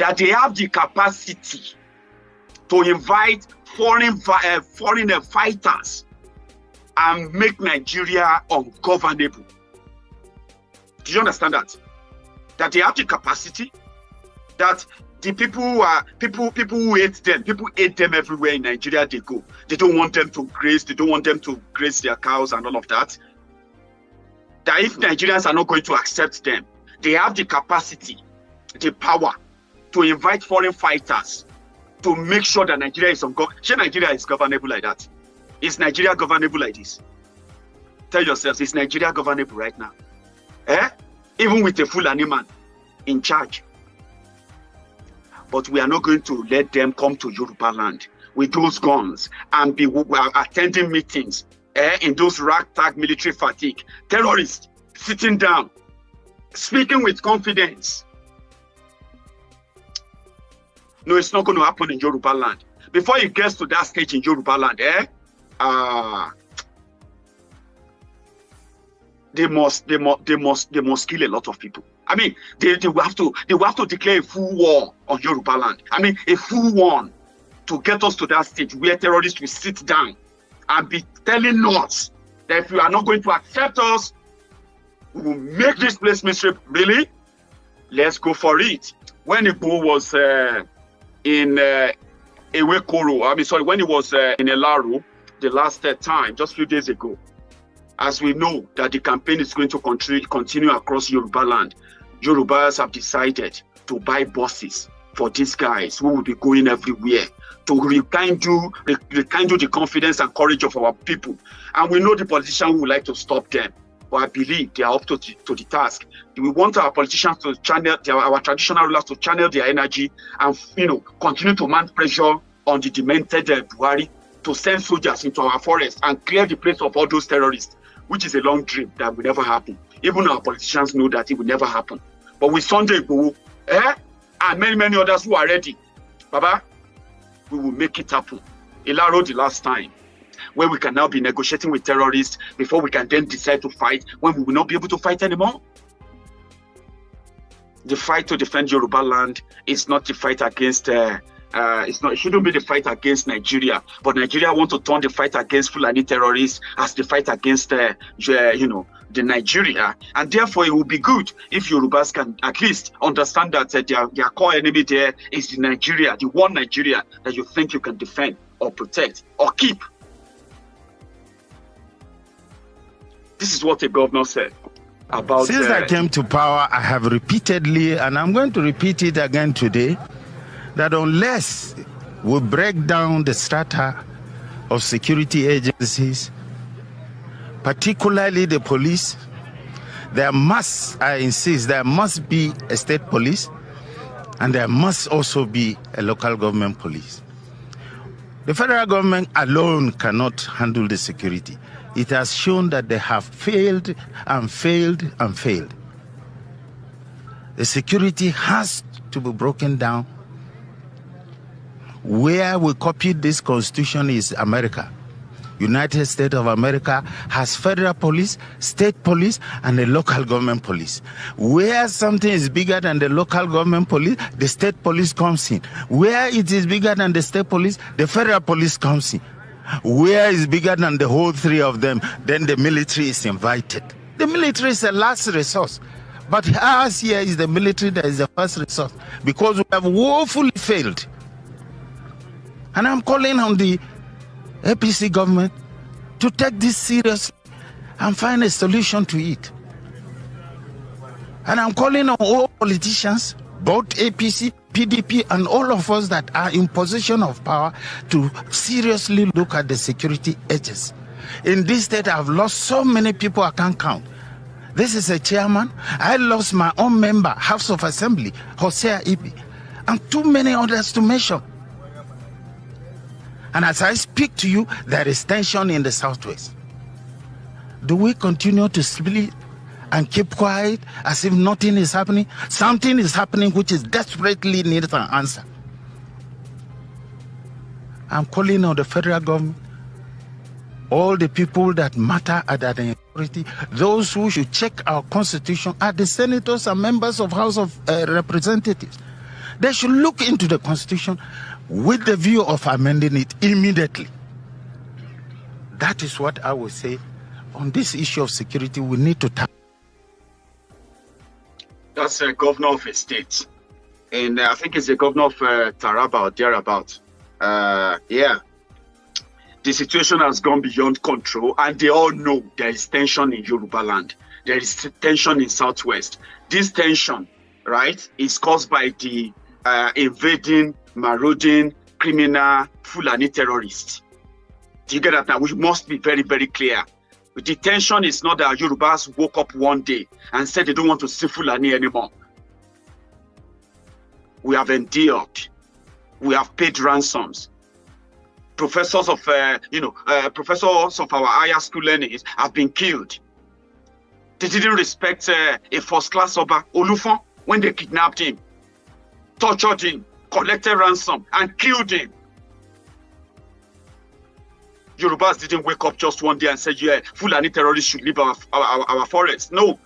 that they have the capacity to invite foreign fighters and make Nigeria ungovernable. Do you understand that? That they have the capacity, that the people who hate them, people hate them everywhere in Nigeria they go. They don't want them to graze, their cows and all of that. That if Nigerians are not going to accept them, they have the capacity, the power to invite foreign fighters to make sure that Nigeria is Nigeria is governable like that. Is Nigeria governable like this? Tell yourselves, is Nigeria governable right now? Even with a Fulani man in charge. But we are not going to let them come to Yoruba land with those guns and be attending meetings in those ragtag military fatigue. Terrorists sitting down, speaking with confidence. No, it's not going to happen in Yoruba land. Before it gets to that stage in Yoruba land, they must kill a lot of people. I mean, they will have to declare a full war on Yoruba land. I mean, a full one to get us to that stage where terrorists will sit down and be telling us that if you are not going to accept us, we will make this place miserable. Really? Let's go for it. When Igbo was in Ewekoro, when he was in Elaro the last time, just a few days ago, as we know that the campaign is going to continue across Yoruba land, Yorubas have decided to buy buses for these guys who will be going everywhere to rekindle the confidence and courage of our people. And we know the politicians would like to stop them, but I believe they are up to the task. We want our politicians to channel, our traditional rulers to channel their energy and continue to mount pressure on the demented Buhari to send soldiers into our forest and clear the place of all those terrorists, which is a long dream that will never happen. Even our politicians know that it will never happen. But with Sunday Igboho, and many others who are ready, Baba, we will make it happen. Ilaro the last time, where we can now be negotiating with terrorists before we can then decide to fight, when we will not be able to fight anymore. The fight to defend Yoruba land is not the fight against it shouldn't be the fight against Nigeria, but Nigeria want to turn the fight against Fulani terrorists as the fight against the Nigeria, and therefore it will be good if Yorubas can at least understand that their core enemy there is the Nigeria, the one Nigeria that you think you can defend or protect or keep. This is what the governor said about. Since I came to power, I have repeatedly, and I'm going to repeat it again today, that unless we break down the strata of security agencies, particularly the police, I insist, there must be a state police and there must also be a local government police. The federal government alone cannot handle the security. It has shown that they have failed and failed and failed. The security has to be broken down. Where we copied this constitution is America. United States of America has federal police, state police, and a local government police. Where something is bigger than the local government police, the state police comes in. Where it is bigger than the state police, the federal police comes in. Where is bigger than the whole three of them, then the military is invited. The military is a last resource. But ours here is the military that is the first resource, because we have woefully failed. And I'm calling on the APC government to take this seriously and find a solution to it. And I'm calling on all politicians, both APC, PDP, and all of us that are in position of power to seriously look at the security edges. In this state, I've lost so many people I can't count. This is a chairman. I lost my own member, House of Assembly, Hosea Ibi, and too many others to mention. And as I speak to you, there is tension in the Southwest. Do we continue to sleep and keep quiet as if nothing is happening? Something is happening which is desperately needs an answer. I'm calling on the federal government, all the people that matter at the authority, those who should check our constitution are the senators and members of House of Representatives. They should look into the Constitution with the view of amending it immediately. That is what I would say on this issue of security. We need to tackle. That's a governor of a state, and I think it's the governor of Taraba or thereabout. Yeah, the situation has gone beyond control, and they all know there is tension in Yoruba land. There is tension in Southwest. This tension, right, is caused by the invading, marauding, criminal Fulani terrorists. Do you get that now? We must be very, very clear. The tension is not that Yorubas woke up one day and said they don't want to see Fulani anymore. We have endured. We have paid ransoms. Professors of, professors of our higher school learnings have been killed. They didn't respect a first-class Oba, Olufon, when they kidnapped him, tortured him, collected ransom, and killed him. Yorubas didn't wake up just one day and say, yeah, Fulani terrorists should leave our forests. No.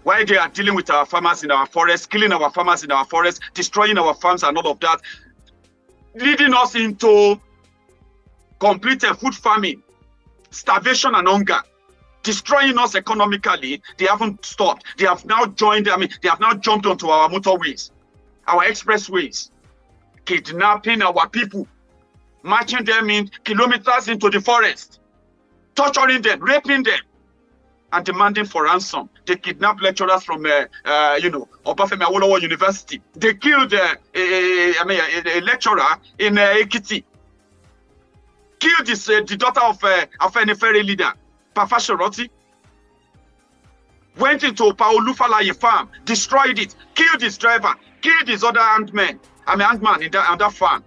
While they are dealing with our farmers in our forests, killing our farmers in our forests, destroying our farms and all of that, leading us into complete food famine, starvation and hunger, destroying us economically, they haven't stopped. They have now joined, they have now jumped onto our motorways, our expressways, kidnapping our people, marching them in kilometers into the forest, torturing them, raping them, and demanding for ransom. They kidnapped lecturers from, Obafemi Awolowo University. They killed a lecturer in Ekiti. Killed the daughter of Afenifere leader, Papa Shoroti. Went into Paolufalaye farm, destroyed it, killed his driver, killed his other handman in that farm.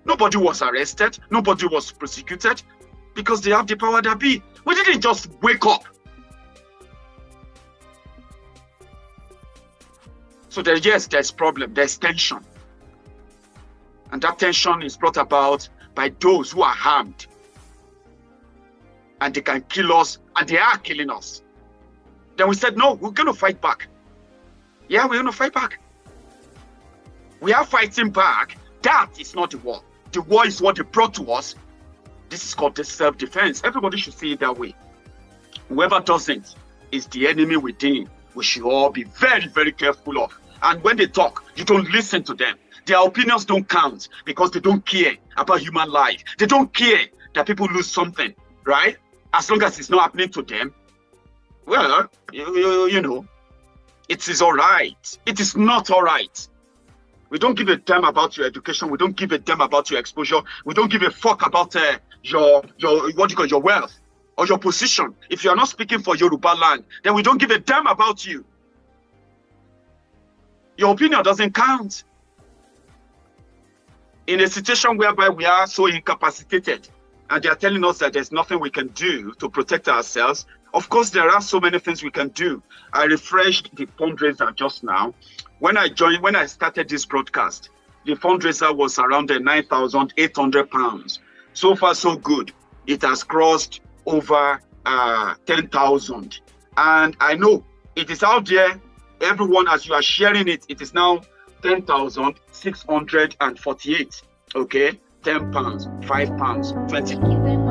Nobody was arrested. Nobody was prosecuted because they have the power that be. We didn't just wake up. So there's problem. There's tension. And that tension is brought about by those who are armed. And they can kill us, and they are killing us. Then we said, no, we're going to fight back. Yeah, we're going to fight back. We are fighting back. That is not the war. The war is what they brought to us. This is called self-defense. Everybody should see it that way. Whoever doesn't is the enemy within. We should all be very, very careful of. And when they talk, you don't listen to them. Their opinions don't count because they don't care about human life. They don't care that people lose something, right? As long as it's not happening to them, well, you know, it is all right. It is not all right. We don't give a damn about your education. We don't give a damn about your exposure. We don't give a fuck about your wealth or your position. If you are not speaking for Yoruba land, then we don't give a damn about you. Your opinion doesn't count. In a situation whereby we are so incapacitated and they are telling us that there's nothing we can do to protect ourselves, of course, there are so many things we can do. I refreshed the fundraiser just now. When I started this broadcast, the fundraiser was around £9,800. So far, so good. It has crossed over 10,000. And I know it is out there. Everyone, as you are sharing it, it is now 10,648. Okay? £10, £5, 20.